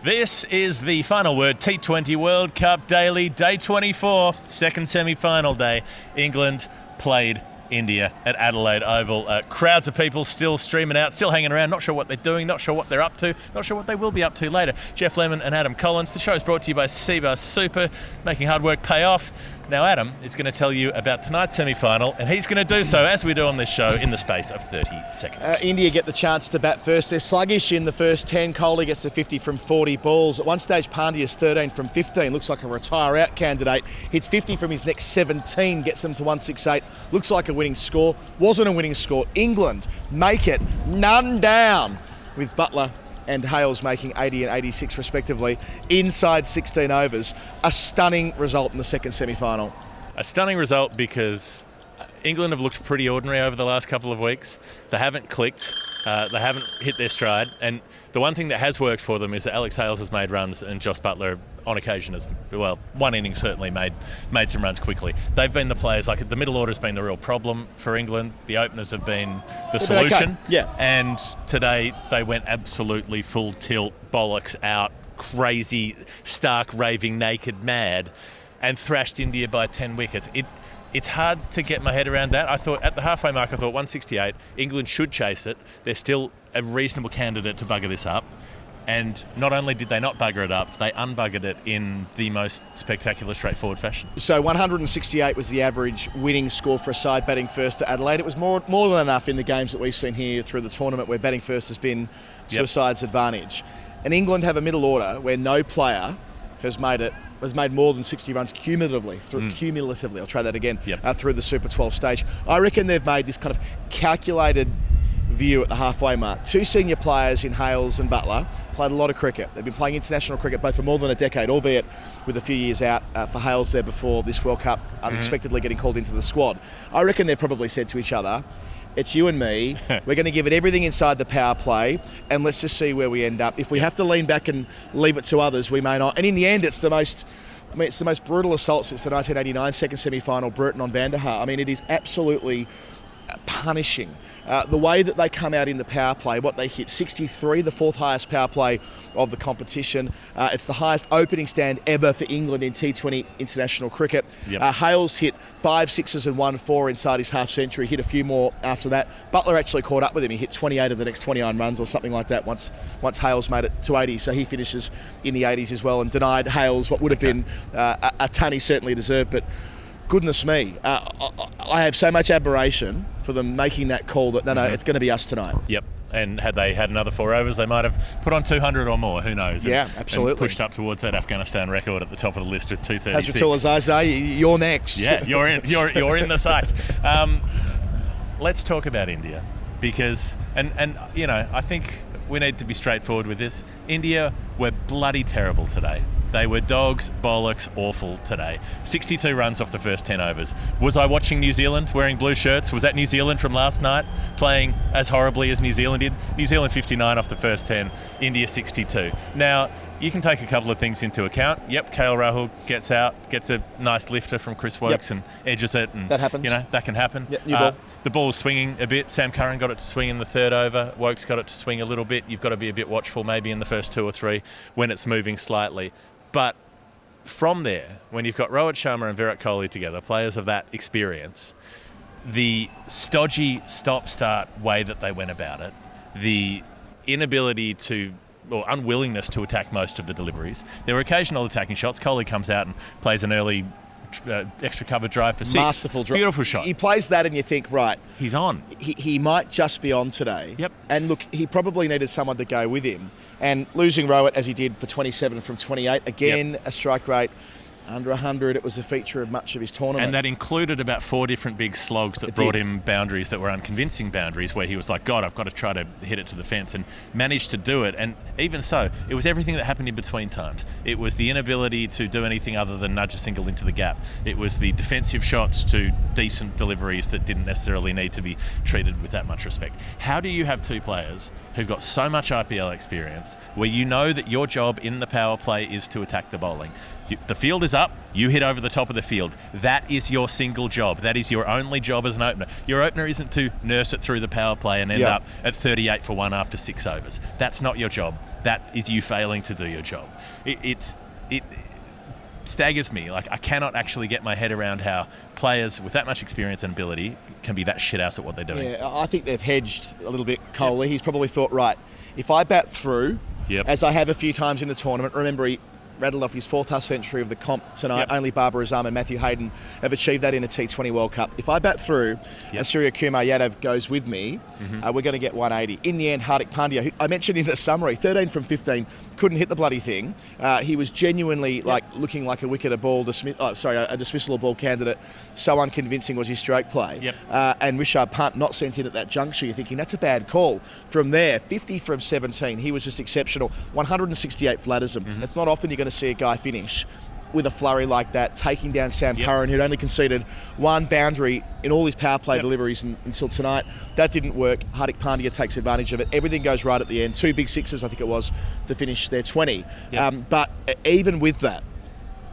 This is the final word, T20 World Cup Daily, day 24, second semi-final day. England played India at Adelaide Oval. Crowds of people still streaming out, still hanging around, not sure what they're doing, not sure what they're up to, not sure what they will be up to later. Jeff Lemon and Adam Collins. The show is brought to you by CBUS Super, making hard work pay off. Now Adam is going to tell you about tonight's semi-final, and he's going to do so, as we do on this show, in the space of 30 seconds. India get the chance to bat first. They're sluggish in the first 10. Kohli gets to 50 from 40 balls. At one stage, Pandya's 13 from 15. Looks like a retire-out candidate. Hits 50 from his next 17, gets them to 168. Looks like a winning score. Wasn't a winning score. England make it none down, with Buttler and Hales making 80 and 86 respectively inside 16 overs. A stunning result in the second semi-final. A stunning result because England have looked pretty ordinary over the last couple of weeks. They haven't clicked, they haven't hit their stride, and the one thing that has worked for them is that Alex Hales has made runs and Joss Buttler on occasion has, well, one inning certainly made some runs quickly. They've been the players, like the middle order has been the real problem for England. The openers have been the solution. Okay. Yeah. And today they went absolutely full tilt, bollocks out, crazy, stark, raving, naked, mad, and thrashed India by 10 wickets. It's hard to get my head around that. I thought at the halfway mark, I thought 168, England should chase it. They're still a reasonable candidate to bugger this up. And not only did they not bugger it up, they unbuggered it in the most spectacular, straightforward fashion. So 168 was the average winning score for a side batting first to Adelaide. It was more than enough in the games that we've seen here through the tournament where batting first has been to a side's advantage. And England have a middle order where no player has made more than 60 runs cumulatively. I'll try that again. Through the Super 12 stage. I reckon they've made this kind of calculated view at the halfway mark. Two senior players in Hales and Buttler played a lot of cricket. They've been playing international cricket both for more than a decade, albeit with a few years out for Hales there before this World Cup, unexpectedly getting called into the squad. I reckon they've probably said to each other, it's you and me, we're going to give it everything inside the power play, and let's just see where we end up. If we have to lean back and leave it to others, we may not. And in the end, it's the most brutal assault since the 1989 second semi-final, Burton on Van der Haar. I mean, it is absolutely punishing. The way that they come out in the power play, what they hit, 63, the fourth highest power play of the competition. It's the highest opening stand ever for England in T20 international cricket. Hales hit 5 sixes and 1 4 inside his half century, hit a few more after that. Buttler actually caught up with him. He hit 28 of the next 29 runs or something like that once Hales made it to 80, so he finishes in the 80s as well and denied Hales what would have been a ton he certainly deserved. But goodness me, I have so much admiration for them making that call that, no, it's going to be us tonight. Yep. And had they had another 4 overs, they might have put on 200 or more. Who knows? Absolutely. And pushed up towards that Afghanistan record at the top of the list with 236. As tall as I say, you're next. Yeah, you're in the sights. Let's talk about India because, and you know, I think we need to be straightforward with this. India were bloody terrible today. They were dogs, bollocks, awful today. 62 runs off the first 10 overs. Was I watching New Zealand wearing blue shirts? Was that New Zealand from last night playing as horribly as New Zealand did? New Zealand 59 off the first 10, India 62. Now, you can take a couple of things into account. Yep, KL Rahul gets out, gets a nice lifter from Chris Wokes and edges it. And that happens. You know, that can happen. Yep, new ball. The ball was swinging a bit. Sam Curran got it to swing in the third over. Wokes got it to swing a little bit. You've got to be a bit watchful maybe in the first 2 or 3 when it's moving slightly. But from there, when you've got Rohit Sharma and Virat Kohli together, players of that experience, the stodgy stop-start way that they went about it, the inability to, or unwillingness to attack most of the deliveries. There were occasional attacking shots. Kohli comes out and plays an early extra cover drive for 6. Masterful drive. Beautiful shot. He plays that and you think, right, he's on. He might just be on today. Yep. And look, he probably needed someone to go with him. And losing Rohit as he did for 27 from 28, again, a strike rate under 100. It was a feature of much of his tournament. And that included about 4 different big slogs that brought him boundaries that were unconvincing boundaries where he was like, God, I've got to try to hit it to the fence, and managed to do it. And even so, it was everything that happened in between times. It was the inability to do anything other than nudge a single into the gap. It was the defensive shots to decent deliveries that didn't necessarily need to be treated with that much respect. How do you have 2 players who've got so much IPL experience where you know that your job in the power play is to attack the bowling? The field is up, you hit over the top of the field. That is your single job. That is your only job as an opener. Your opener isn't to nurse it through the power play and end up at 38 for 1 after 6 overs. That's not your job. That is you failing to do your job. It staggers me. Like, I cannot actually get my head around how players with that much experience and ability can be that shit-house at what they're doing. Yeah, I think they've hedged a little bit, Coley. He's probably thought, right, if I bat through, as I have a few times in the tournament, remember he rattled off his 4th half century of the comp tonight. Only Barbara Azam and Matthew Hayden have achieved that in a T20 World Cup. If I bat through and Surya Kumar Yadav goes with me, we're going to get 180. In the end, Hardik Pandya, who I mentioned in the summary, 13 from 15, couldn't hit the bloody thing. He was genuinely looking like a a dismissal ball candidate. So unconvincing was his stroke play. And Rishabh Pant not sent in at that juncture. You're thinking, that's a bad call. From there, 50 from 17, he was just exceptional. 168 flatterism. It's not often you're going to see a guy finish with a flurry like that, taking down Sam Curran, who'd only conceded 1 boundary in all his power play deliveries until tonight. That didn't work. Hardik Pandya takes advantage of it. Everything goes right at the end. 2 big sixes, I think it was, to finish their 20. But even with that,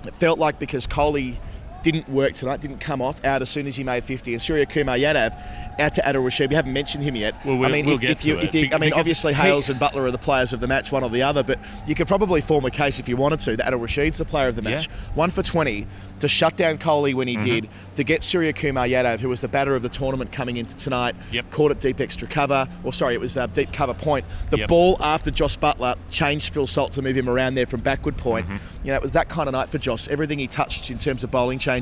it felt like because Kohli didn't work tonight, didn't come off, out as soon as he made 50. And Surya Kumar Yadav out to Adil Rashid. We haven't mentioned him yet. Well, we'll get to it. Obviously Hales and Butler are the players of the match, one or the other, but you could probably form a case if you wanted to that Adil Rashid's the player of the match. 1 for 20 to shut down Kohli when he did, to get Surya Kumar Yadav, who was the batter of the tournament coming into tonight, caught it deep extra cover, it was deep cover point. The ball after Joss Butler changed Phil Salt to move him around there from backward point. It was that kind of night for Joss. Everything he touched in terms of bowling changes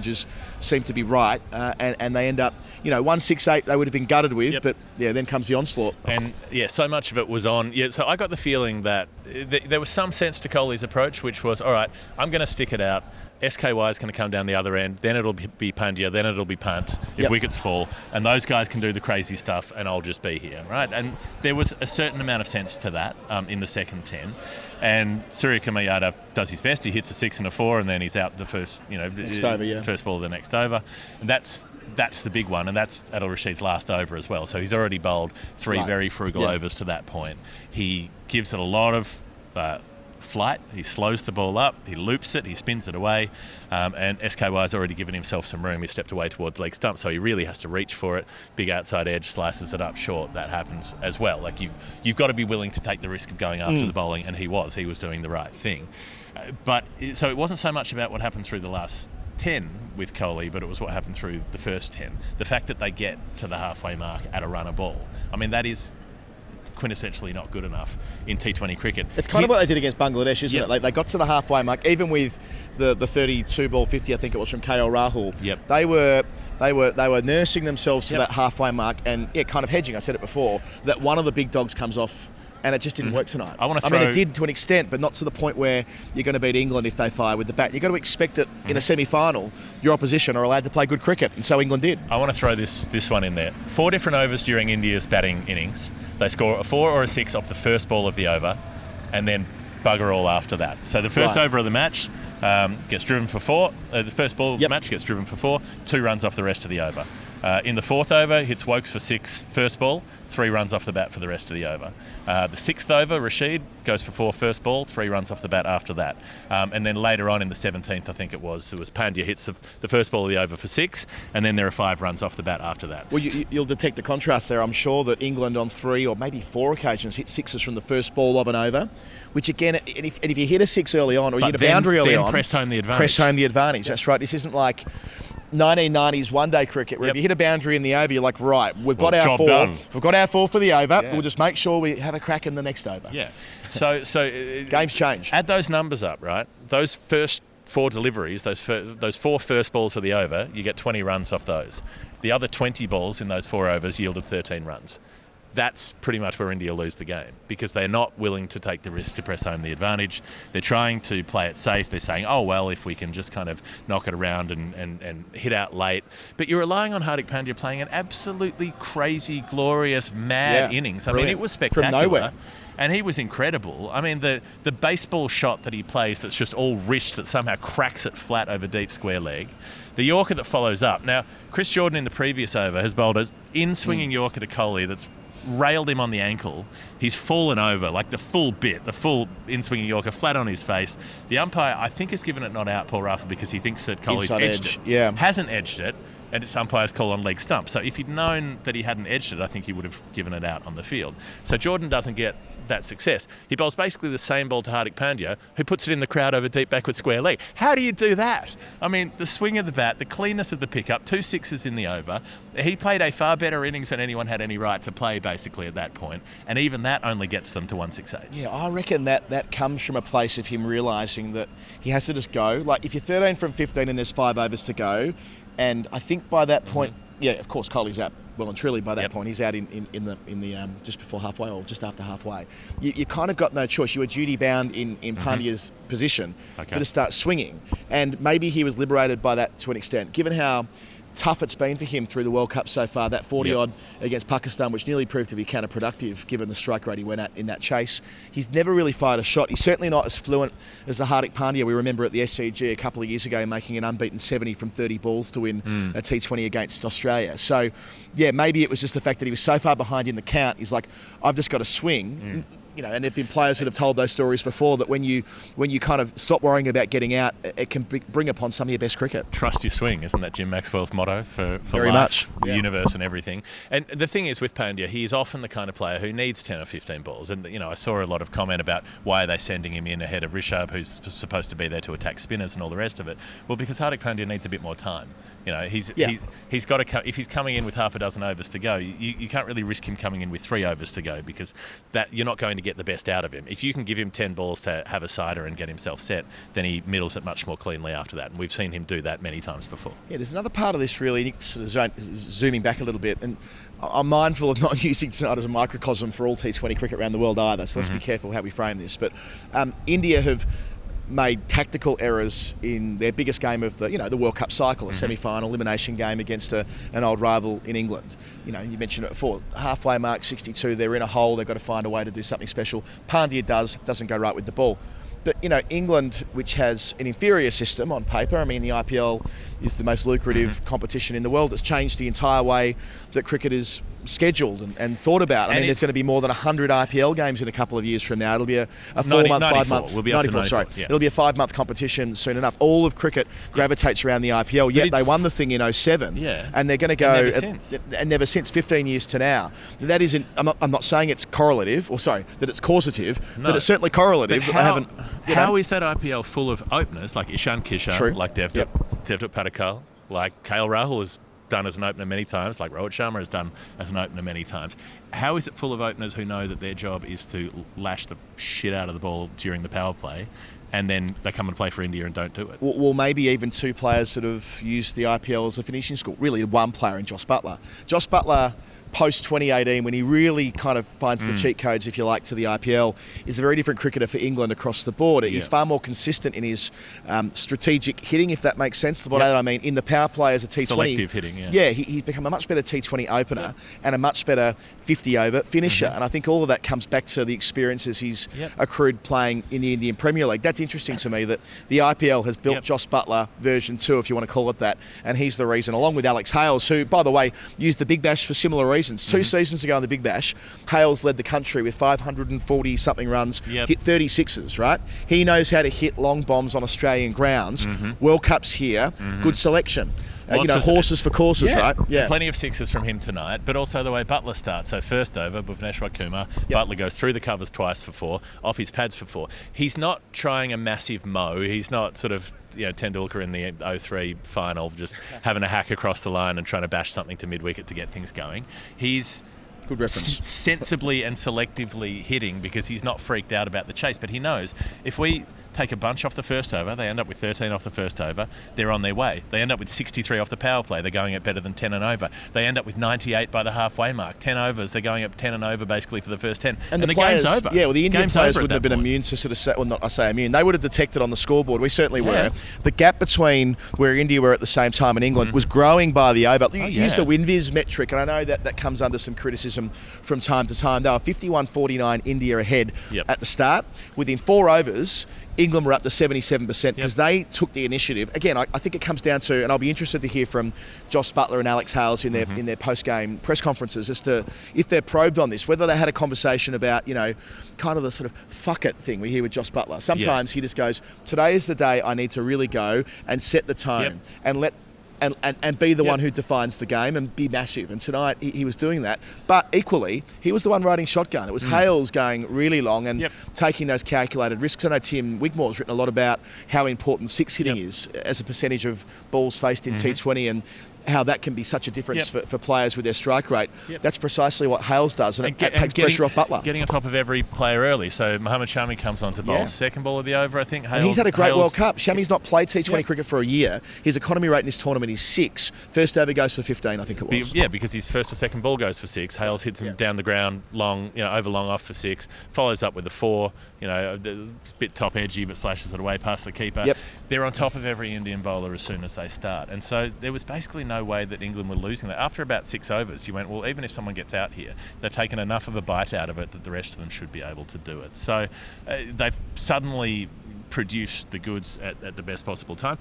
seemed to be right, and they end up, 168 they would have been gutted with, but then comes the onslaught. And so much of it was on. So I got the feeling that there was some sense to Kohli's approach, which was, all right, I'm going to stick it out. SKY is going to come down the other end, then it'll be Pandya, then it'll be Pant if wickets fall, and those guys can do the crazy stuff, and I'll just be here, right? And there was a certain amount of sense to that in the second 10, and Surya Kumar Yadav does his best. He hits a 6 and a 4, and then he's out the first, next over, first ball of the next over, and that's the big one, and that's Adil Rashid's last over as well. So he's already bowled 3 very frugal overs to that point. He gives it a lot of flight. He slows the ball up, he loops it, he spins it away, and SKY's already given himself some room. He stepped away towards leg stump, so he really has to reach for it. Big outside edge, slices it up short. That happens as well. Like, you've got to be willing to take the risk of going after the bowling, and he was doing the right thing. So it wasn't so much about what happened through the last 10 with Kohli, but it was what happened through the first 10. The fact that they get to the halfway mark at a runner ball, I mean, that is quintessentially not good enough in T20 cricket. It's kind of what they did against Bangladesh, isn't it? Like, they got to the halfway mark, even with the 32 ball 50, I think it was, from KL Rahul. They were nursing themselves to that halfway mark and kind of hedging. I said it before, that one of the big dogs comes off, and it just didn't work tonight. I mean, it did to an extent, but not to the point where you're going to beat England if they fire with the bat. You've got to expect that in a semi-final, your opposition are allowed to play good cricket, and so England did. I want to throw this one in there. 4 different overs during India's batting innings. They score a 4 or a 6 off the first ball of the over, and then bugger all after that. So the first over of the match gets driven for 4. The first ball of the match gets driven for 4. 2 runs off the rest of the over. In the 4th over, hits Wokes for 6 first ball, 3 runs off the bat for the rest of the over. The 6th over, Rashid goes for 4 first ball, 3 runs off the bat after that. And then later on in the 17th, I think it was Pandya hits the first ball of the over for 6, and then there are 5 runs off the bat after that. Well, you'll detect the contrast there. I'm sure that England on 3 or maybe 4 occasions hit 6s from the first ball of an over, which again, and if you hit a 6 early on, or you hit a boundary early on, press home the advantage. That's right. This isn't like 1990s one-day cricket where if you hit a boundary in the over, you're like, right, we've got our 4. Done. We've got our 4 for the over. We'll just make sure we have a crack in the next over. So game's changed. Add those numbers up, right? Those first 4 deliveries, those 4 first balls of the over, you get 20 runs off those. The other 20 balls in those 4 overs yielded 13 runs. That's pretty much where India lose the game, because they're not willing to take the risk to press home the advantage. They're trying to play it safe. They're saying, oh, well, if we can just kind of knock it around and hit out late. But you're relying on Hardik Pandya playing an absolutely crazy, glorious, mad innings. I mean, it was spectacular. From nowhere. And he was incredible. I mean, the baseball shot that he plays that's just all wrist that somehow cracks it flat over deep square leg. The Yorker that follows up. Now, Chris Jordan in the previous over has bowled an in-swinging Yorker to Kohli that's railed him on the ankle. He's fallen over, like the full in-swinging Yorker, flat on his face. The umpire, I think, has given it not out, Paul Raffle, because he thinks that Kohli's edged it. Yeah. Hasn't edged it, and it's umpire's call on leg stump. So if he'd known that he hadn't edged it, I think he would have given it out on the field. So Jordan doesn't get that success. He bowls basically the same ball to Hardik Pandya, who puts it in the crowd over deep backward square leg. How do you do that? I mean, the swing of the bat, the cleanness of the pickup, 2 sixes in the over. He played a far better innings than anyone had any right to play, basically, at that point. And even that only gets them to 168. Yeah, I reckon that comes from a place of him realising that he has to just go. Like, if you're 13 from 15 and there's 5 overs to go, and I think by that point, yeah, of course, Kohli's out. Well and truly by that point, he's out in the just before halfway or just after halfway. You kind of got no choice. You were duty bound in Pandya's position to just start swinging, and maybe he was liberated by that to an extent, given how tough it's been for him through the World Cup so far. That 40-odd against Pakistan, which nearly proved to be counterproductive given the strike rate he went at in that chase. He's never really fired a shot. He's certainly not as fluent as the Hardik Pandya we remember at the SCG a couple of years ago, making an unbeaten 70 from 30 balls to win a T20 against Australia. So, yeah, maybe it was just the fact that he was so far behind in the count. He's like, I've just got to swing. You know, and there've been players that have told those stories before, that when you kind of stop worrying about getting out, it can bring upon some of your best cricket. Trust your swing, isn't that Jim Maxwell's motto for Very life, much. the universe and everything? And the thing is with Pandya, he's often the kind of player who needs 10 or 15 balls. And, you know, I saw a lot of comment about why are they sending him in ahead of Rishabh, who's supposed to be there to attack spinners and all the rest of it. Well, because Hardik Pandya needs a bit more time. You know, he's got to. If he's coming in with half a dozen overs to go, you can't really risk him coming in with 3 overs to go, because that you're not going to get the best out of him. If you can give him 10 balls to have a sider and get himself set, then he middles it much more cleanly after that. And we've seen him do that many times before. Yeah, there's another part of this really, sort of zooming back a little bit, and I'm mindful of not using tonight as a microcosm for all T20 cricket around the world either, so let's be careful how we frame this. But India have made tactical errors in their biggest game of the World Cup cycle, a semi-final elimination game against an old rival in England. You know, you mentioned it before, halfway mark, 62, they're in a hole, they've got to find a way to do something special. Pandya doesn't go right with the ball. But, you know, England, which has an inferior system on paper, I mean, the IPL is the most lucrative competition in the world. It's changed the entire way that cricket is scheduled and thought about. I mean, there's going to be more than 100 IPL games in a couple of years from now. It'll be a 4-month, 5-month... We'll be up to 94, sorry. Yeah. It'll be a 5-month competition soon enough. All of cricket gravitates around the IPL, yet they won the thing in 07. Yeah. And they're going to go... And never since, 15 years to now. That isn't... I'm not saying it's correlative, that it's causative, but it's certainly correlative. How is that IPL full of openers like Ishan Kishan, like Devdutt Padikkal, like KL Rahul has done as an opener many times, like Rohit Sharma has done as an opener many times? How is it full of openers who know that their job is to lash the shit out of the ball during the power play, and then they come and play for India and don't do it? Well, maybe even 2 players that have used the IPL as a finishing school. Really, 1 player in Jos Buttler. Jos Buttler, post-2018, when he really kind of finds the cheat codes, if you like, to the IPL, is a very different cricketer for England across the board. He's far more consistent in his strategic hitting, if that makes sense. What I mean, in the power play as a T20... Selective hitting, he's become a much better T20 opener and a much better 50-over finisher. And I think all of that comes back to the experiences he's accrued playing in the Indian Premier League. That's interesting to me, that the IPL has built Jos Buttler version 2, if you want to call it that, and he's the reason, along with Alex Hales, who, by the way, used the Big Bash for similar reasons. 2 seasons ago in the Big Bash, Hales led the country with 540-something runs, hit 36s, right? He knows how to hit long bombs on Australian grounds. World Cup's here, good selection. Horses for courses, right? Yeah. Plenty of sixes from him tonight, but also the way Butler starts. So first over, Bhuvneshwar Kumar, Butler goes through the covers twice for 4, off his pads for 4. He's not trying a massive mow. He's not sort of, Tendulkar in the 03 final, just having a hack across the line and trying to bash something to mid-wicket to get things going. He's good reference. Sensibly and selectively hitting, because he's not freaked out about the chase, but he knows if we take a bunch off the first over, they end up with 13 off the first over, they're on their way. They end up with 63 off the power play, they're going at better than 10 and over. They end up with 98 by the halfway mark. 10 overs, they're going up 10 and over basically for the first 10. And the game's over. Yeah, well, the Indian players wouldn't have been immune to sort of say, well, not I say immune, they would have detected on the scoreboard, we certainly were, the gap between where India were at the same time and England was growing by the over. Use the WinViz metric, and I know that comes under some criticism from time to time. They were 51-49 India ahead at the start. Within 4 overs, England were up to 77% because they took the initiative. Again, I think it comes down to, and I'll be interested to hear from Josh Butler and Alex Hales in their post-game press conferences as to if they're probed on this, whether they had a conversation about, kind of the sort of fuck it thing we hear with Josh Butler. Sometimes he just goes, today is the day I need to really go and set the tone and let and be the one who defines the game and be massive. And tonight he was doing that. But equally, he was the one riding shotgun. It was Hales going really long and taking those calculated risks. I know Tim Wigmore's written a lot about how important six hitting is as a percentage of balls faced in T20 and how that can be such a difference for players with their strike rate. That's precisely what Hales does, and it takes pressure off Butler. Getting on top of every player early. So Mohamed Shami comes on to bowl second ball of the over, I think. And he's had a great World Cup. Shami's not played T20 cricket for a year. His economy rate in this tournament is 6. First over goes for 15, I think it was. Yeah, because his first or second ball goes for 6. Hales hits him down the ground, long, over long off for 6. Follows up with a 4. A bit top edgy, but slashes it away past the keeper. They're on top of every Indian bowler as soon as they start. And so there was basically no way that England were losing that. After about 6 overs, you went, well, even if someone gets out here, they've taken enough of a bite out of it that the rest of them should be able to do it. So they've suddenly produced the goods at the best possible time.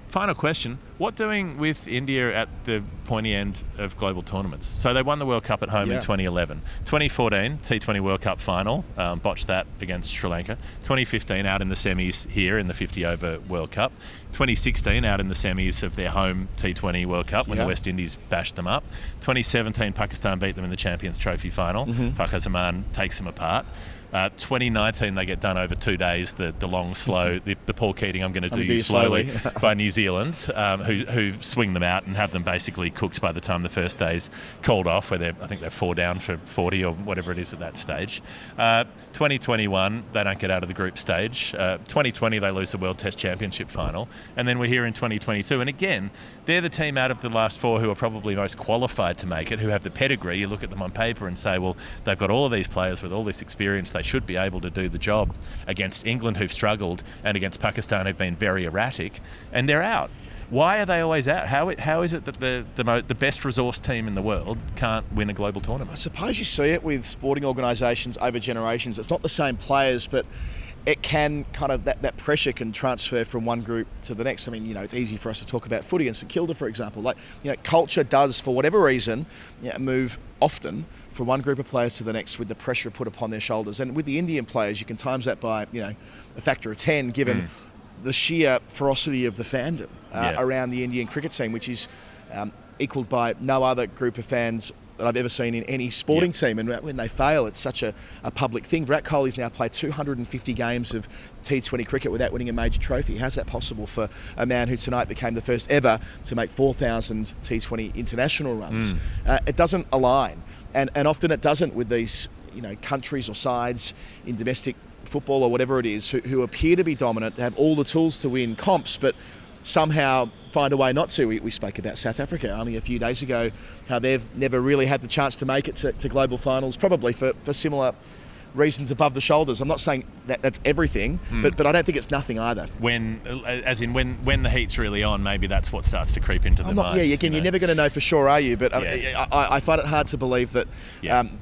Final question, what doing with India at the pointy end of global tournaments? So they won the World Cup at home in 2011. 2014, T20 World Cup final, botched that against Sri Lanka. 2015, out in the semis here in the 50-over World Cup. 2016, out in the semis of their home T20 World Cup when the West Indies bashed them up. 2017, Pakistan beat them in the Champions Trophy final. Fakhar Zaman takes them apart. 2019, they get done over 2 days, the long, slow, the Paul Keating, I'm going to do you slowly, by New Zealand, who swing them out and have them basically cooked by the time the first day's called off, where I think they're 4 down for 40 or whatever it is at that stage. 2021, they don't get out of the group stage. 2020, they lose the World Test Championship final. And then we're here in 2022. And again, they're the team out of the last 4 who are probably most qualified to make it, who have the pedigree. You look at them on paper and say, well, they've got all of these players with all this experience. They should be able to do the job against England, who've struggled, and against Pakistan, who've been very erratic, and they're out. Why are they always out? How is it that the best resourced team in the world can't win a global tournament? I suppose you see it with sporting organisations over generations. It's not the same players, but it can kind of, that pressure can transfer from one group to the next. I mean, it's easy for us to talk about footy and St Kilda, for example. Culture does, for whatever reason, move often from one group of players to the next with the pressure put upon their shoulders. And with the Indian players, you can times that by, a factor of 10, given the sheer ferocity of the fandom around the Indian cricket team, which is equalled by no other group of fans that I've ever seen in any sporting team. And when they fail, it's such a public thing. Virat Kohli's now played 250 games of T20 cricket without winning a major trophy. How's that possible for a man who tonight became the first ever to make 4,000 T20 international runs? It doesn't align. And often it doesn't with these countries or sides in domestic football or whatever it is who appear to be dominant, to have all the tools to win comps, but somehow find a way not to. We spoke about South Africa only a few days ago, how they've never really had the chance to make it to global finals, probably for similar reasons above the shoulders. I'm not saying that's everything, but I don't think it's nothing either. When the heat's really on, maybe that's what starts to creep into the minds. Yeah, again, you're never going to know for sure, are you? But I find it hard to believe that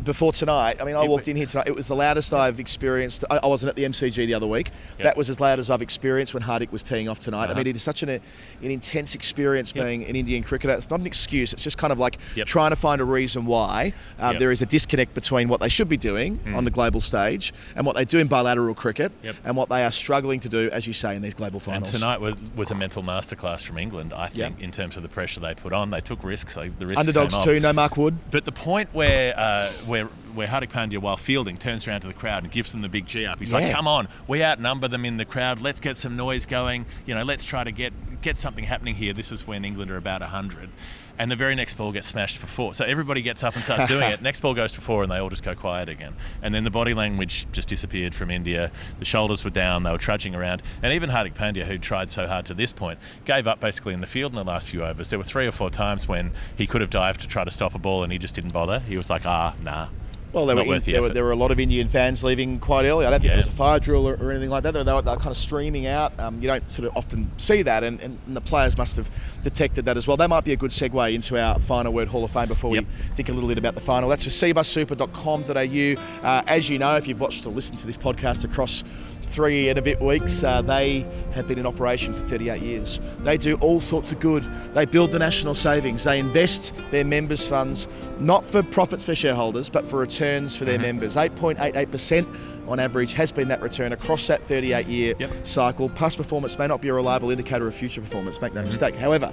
before tonight, I walked in here tonight, it was the loudest I've experienced. I wasn't at the MCG the other week. That was as loud as I've experienced when Hardik was teeing off tonight. I mean, it is such an intense experience being an Indian cricketer. It's not an excuse. It's just kind of like trying to find a reason why there is a disconnect between what they should be doing on the global stage and what they do in bilateral cricket and what they are struggling to do, as you say, in these global finals. And tonight was a mental masterclass from England, I think, in terms of the pressure they put on. They took risks. The risks underdogs too, no Mark Wood. But the point where Hardik Pandya, while fielding, turns around to the crowd and gives them the big G up. He's like, come on, we outnumber them in the crowd. Let's get some noise going. Let's try to get something happening here. This is when England are about 100. And the very next ball gets smashed for 4. So everybody gets up and starts doing it. Next ball goes for 4 and they all just go quiet again. And then the body language just disappeared from India. The shoulders were down. They were trudging around. And even Hardik Pandya, who'd tried so hard to this point, gave up basically in the field in the last few overs. There were 3 or 4 times when he could have dived to try to stop a ball and he just didn't bother. He was like, nah. Well, there were a lot of Indian fans leaving quite early. I don't think there was a fire drill or anything like that. They were kind of streaming out. You don't sort of often see that, and the players must have detected that as well. That might be a good segue into our final word Hall of Fame before we think a little bit about the final. That's for cbussuper.com.au. As you know, if you've watched or listened to this podcast across 3 and a bit weeks. They have been in operation for 38 years. They do all sorts of good. They build the national savings. They invest their members' funds, not for profits for shareholders, but for returns for their members. 8.88% on average has been that return across that 38-year cycle. Past performance may not be a reliable indicator of future performance, make no mistake. However,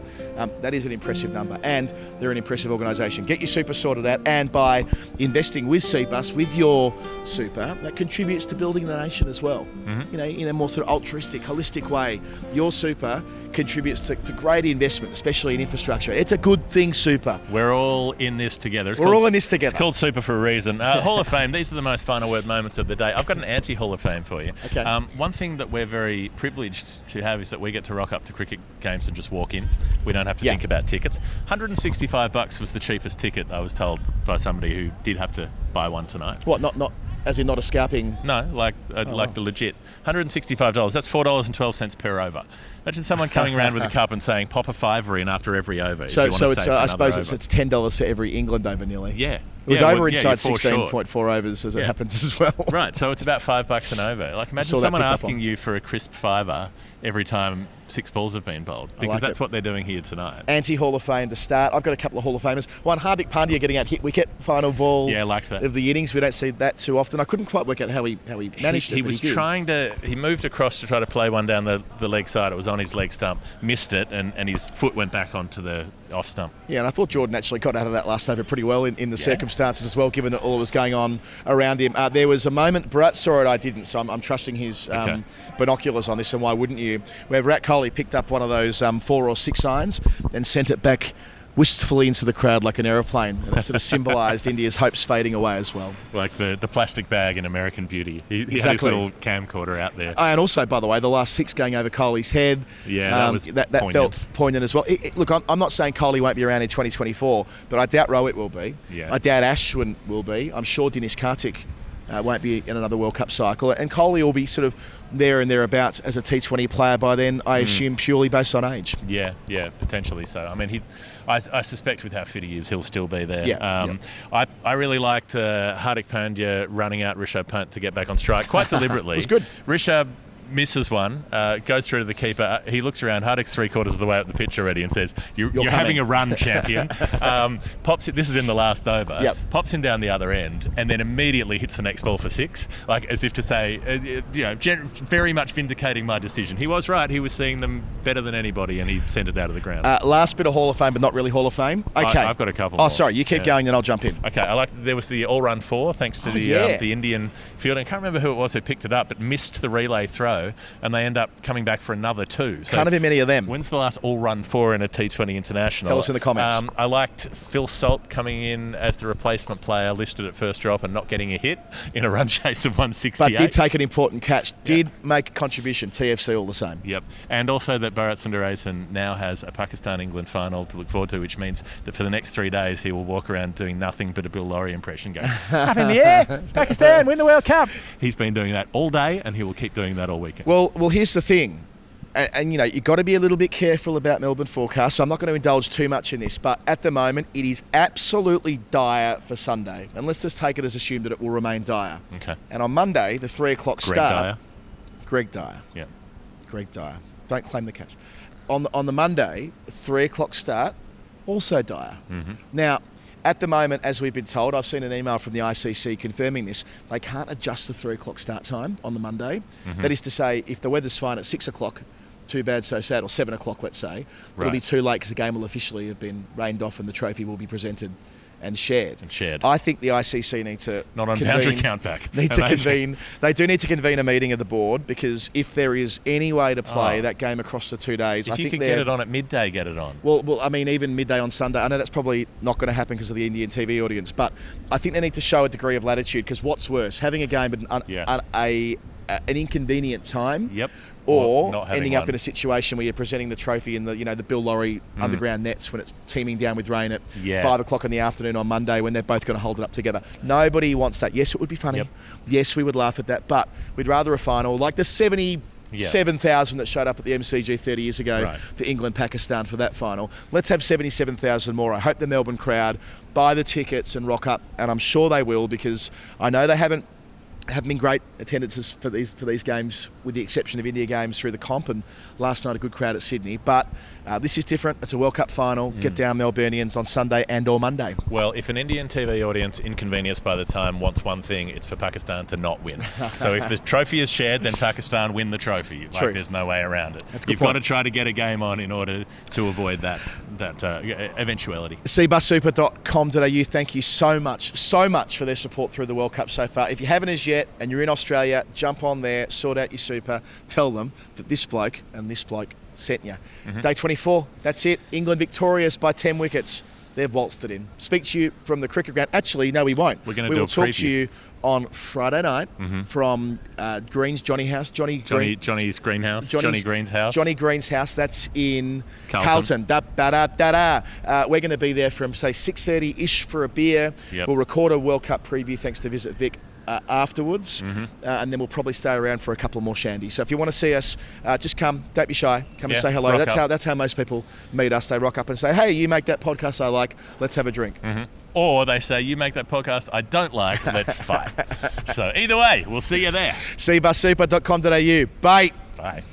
that is an impressive number, and they're an impressive organisation. Get your super sorted out, and by investing with CBUS, with your super, that contributes to building the nation as well. You know, in a more sort of altruistic, holistic way. Your super contributes to great investment, especially in infrastructure. It's a good thing, super. We're all in this together. We're all in this together. It's called Super for a reason. Hall of Fame, these are the most final word moments of the day. I've got an anti-Hall of Fame for you. Okay. One thing that we're very privileged to have is that we get to rock up to cricket games and just walk in. We don't have to think about tickets. $165 was the cheapest ticket, I was told by somebody who did have to buy one tonight. What, not as in not a scalping? No, like the legit. $165, that's $4.12 per over. Imagine someone coming around with a cup and saying, pop a fiver in after every over. So it's I suppose it's $10 for every England over nearly. Yeah. It was over inside you're 16.4 overs as it happens as well. Right, so it's about $5 an over. Like imagine someone asking you for a crisp fiver every time 6 balls have been bowled, because that's what they're doing here tonight. Anti-Hall of Fame to start. I've got a couple of Hall of Famers. One, Hardik Pandya getting out hit wicket, final ball like that. of the innings. We don't see that too often. I couldn't quite work out how he managed it. He moved across to try to play one down the leg side. It was on his leg stump, missed it, and his foot went back onto the off stump. Yeah, and I thought Jordan actually got out of that last over pretty well in the circumstances as well, given that all that was going on around him. There was a moment, Bharat saw it, I didn't, so I'm trusting his binoculars on this, and why wouldn't you, where Virat Kohli picked up one of those 4 or 6 irons and sent it back wistfully into the crowd like an aeroplane, and it sort of symbolised India's hopes fading away as well. Like the plastic bag in American Beauty. He had his little camcorder out there. And also, by the way, the last 6 going over Kohli's head. Yeah, that felt poignant as well. Look, I'm not saying Kohli won't be around in 2024, but I doubt Rohit will be. Yeah. I doubt Ashwin will be. I'm sure Dinesh Karthik won't be in another World Cup cycle, and Kohli will be sort of there and thereabouts as a T20 player by then, I assume, purely based on age. Yeah, potentially so. I mean, I suspect with how fit he is, he'll still be there. I really liked Hardik Pandya running out Rishabh Pant to get back on strike quite deliberately. It was good. Rishabh misses one, goes through to the keeper. He looks around. Hardik's 3/4 of the way up the pitch already and says, "You're having a run, champion." Pops it. This is in the last over. Yep. Pops him down the other end, and then immediately hits the next ball for 6, like as if to say, very much vindicating my decision. He was right. He was seeing them better than anybody, and he sent it out of the ground. Last bit of Hall of Fame, but not really Hall of Fame. Okay, I've got a couple. Oh, sorry. You keep going, and I'll jump in. Okay, there was the all-run 4, thanks to the Indian field. I can't remember who it was who picked it up, but missed the relay throw, and they end up coming back for another 2. So can't have been many of them. When's the last all-run 4 in a T20 international? Tell us in the comments. I liked Phil Salt coming in as the replacement player, listed at first drop and not getting a hit in a run chase of 168. But did take an important catch, did make a contribution, TFC all the same. Yep. And also that Bharat Sundaresan now has a Pakistan-England final to look forward to, which means that for the next 3 days he will walk around doing nothing but a Bill Laurie impression going, up in the air, Pakistan, win the World Cup. He's been doing that all day, and he will keep doing that all weekend. Well, here's the thing. And you've got to be a little bit careful about Melbourne forecast, so I'm not going to indulge too much in this, but at the moment it is absolutely dire for Sunday, and let's just take it as assumed that it will remain dire. Okay. And on Monday, the 3 o'clock start... Greg Dyer. Yeah. Greg Dyer. Don't claim the catch. On the Monday, 3 o'clock start, also dire. Mm-hmm. Now, at the moment, as we've been told, I've seen an email from the ICC confirming this, they can't adjust the 3 o'clock start time on the Monday. Mm-hmm. That is to say, if the weather's fine at 6 o'clock, too bad, so sad, or 7 o'clock, let's say, it'll be too late because the game will officially have been rained off and the trophy will be presented and shared. I think the ICC need to not on boundary count back. They do need to convene a meeting of the board, because if there is any way to play that game across the 2 days, if you could get it on at midday, get it on. Well, I mean, even midday on Sunday. I know that's probably not going to happen because of the Indian TV audience, but I think they need to show a degree of latitude, because what's worse, having a game at an inconvenient time. Yep. Or ending up in a situation where you're presenting the trophy in the Bill Laurie underground nets when it's teeming down with rain at 5 o'clock in the afternoon on Monday, when they're both going to hold it up together. Nobody wants that. Yes, it would be funny. Yep. Yes, we would laugh at that, but we'd rather a final like the 77,000 that showed up at the MCG 30 years ago for England-Pakistan for that final. Let's have 77,000 more. I hope the Melbourne crowd buy the tickets and rock up, and I'm sure they will, because I know they haven't have been great attendances for these games, with the exception of India games through the comp, and last night a good crowd at Sydney. But this is different. It's a World Cup final. Get down, Melburnians, on Sunday and or Monday. Well, if an Indian TV audience inconvenienced by the time wants one thing, it's for Pakistan to not win. So if the trophy is shared, then Pakistan win the trophy. True. There's no way around it. That's a good You've point. got to try to get a game on in order to avoid that eventuality. CBUSSuper.com.au. Thank you so much for their support through the World Cup so far. If you haven't as yet and you're in Australia, jump on there, sort out your super, tell them that this bloke and this bloke sent you. Day 24, that's it. England victorious by 10 wickets. They've waltzed it in. Speak to you from the cricket ground. Actually, no, we won't. We're going to we do will a talk preview. to you on Friday night from Green's Johnny House. Johnny's greenhouse. Johnny Green's house. Johnny Green's house. That's in Carlton. We're going to be there from, say, 6:30-ish for a beer. Yep. We'll record a World Cup preview thanks to Visit Vic afterwards, and then we'll probably stay around for a couple more shandies. So if you want to see us, just come. Don't be shy. Come and say hello. Rock up. That's how most people meet us. They rock up and say, "Hey, you make that podcast I like. Let's have a drink." Or they say, you make that podcast I don't like, let's fight. So either way, we'll see you there. CBUSSuper.com.au. Bye. Bye.